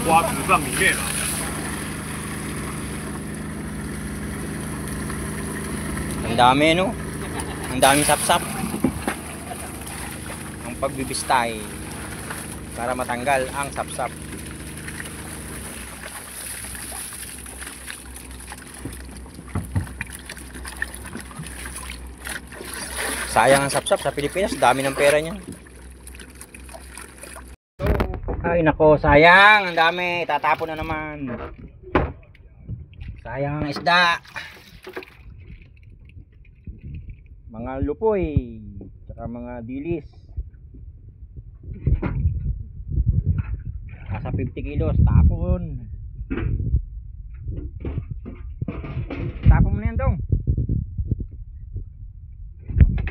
花枝饭里面啊。Ang dami, no? Ang daming sapsap. Ang pagbibistay para matanggal ang sapsap. Sayang ang sapsap sa Pilipinas, dami ng pera niyan. Ay nako, sayang, ang dami, tatapon na naman. Sayang ang isda. Mga lupoy, tsaka mga dilis. Nasa 50 kilos, tapon. Tapon mo na yan, Dong.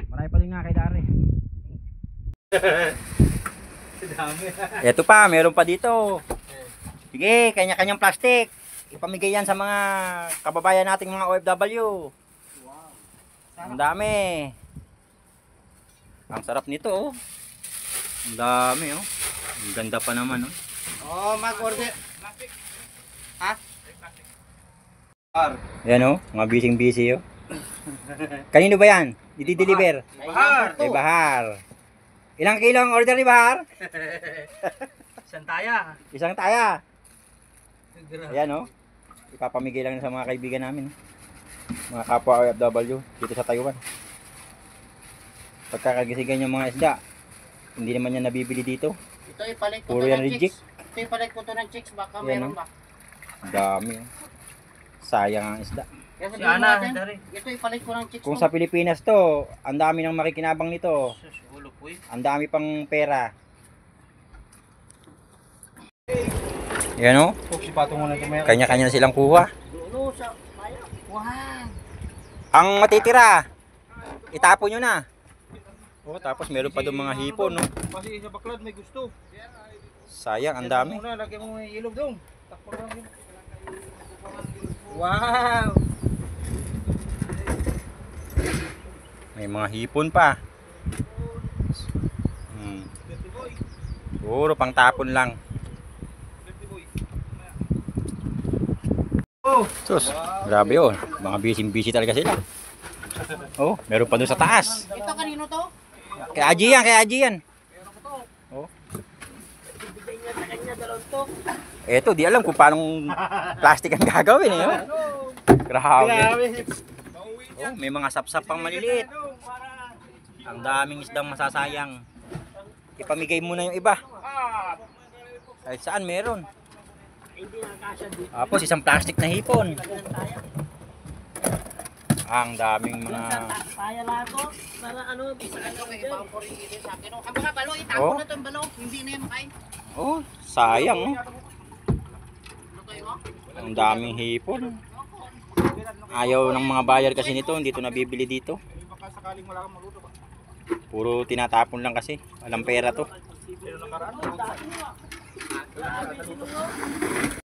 Marami pa din nga kay Dari. Ito pa, meron pa dito. Sige, kanya-kanyang plastic. Ipamigay yan sa mga kababayan nating mga OFW. Ang dami. Ang sarap nito, oh. Ang dami, oh. Ang ganda pa naman, oh. Oh, mag-order. Ha? Yan, oh. Mga busy-busy, oh. Kanino ba yan? Didi-deliver? Bahar. Kay Bahar. Ilang kilo ang order ni Bahar? Isang taya. Isang taya. Ayan, oh. Ipapamigay lang sa mga kaibigan namin, oh. Mga kapwa OFW dito sa Taiwan. Pagkakagisigan yung mga isda, hindi naman yan nabibili dito. Ito ipalit ko Puro to yan ng reject. chicks. Ito ipalit ko to ng chicks. Baka Yan, meron oh. ba? Ang dami, oh. Sayang ang isda. Kaya Si sabihin Ana, natin, dari. ito ipalit ko ng chicks. Kung sa Pilipinas to, ang dami nang makikinabang nito. Ulo po eh. Ang dami pang pera. Yan, oh. Sipato muna ito maya. Kanya-kanya na silang kuha. Dulo sa bayan. Wow. Ang matitira, itapon nyo na. Oh, tapos meron pa doon mga hipon, no? Kasi sa baklad may gusto. Sayang, ang dami. Muna, lagyan mo yung ilog dong. Takpan lang yun. Wow! May mga hipon pa. Puro pang tapon lang. Oh! Sus, grabe yun. Mga busy talaga sila. Oh, meron pa doon sa taas. Ito kanino to? Kay Aji yan, kay Aji yan. Oh. Ibigay niya sa kanya dalawang to. Eto, di alam kung paano plastic ang gagawin, eh. Oh. Grabe. Oh, may mga sapsap pang maliliit. Ang daming isdang masasayang. Ipamigay muna yung iba. Kahit saan meron. Hindi nakakasya dito. Tapos isang plastic na hipon. Ang daming mga... Kaya lahat to. Para ano, bisa ka may paporin dito sa akin. Ang mga balo, Oh. itapon na itong balo. Hindi na yan makain. Oh, sayang, oh. Lutoy mo? Ang daming hipon. Ayaw ng mga bayar kasi nito, hindi ito nabibili dito. Baka sakaling wala kang maluto ba? Puro tinatapon lang kasi. Walang pera to. Pero nakaraan.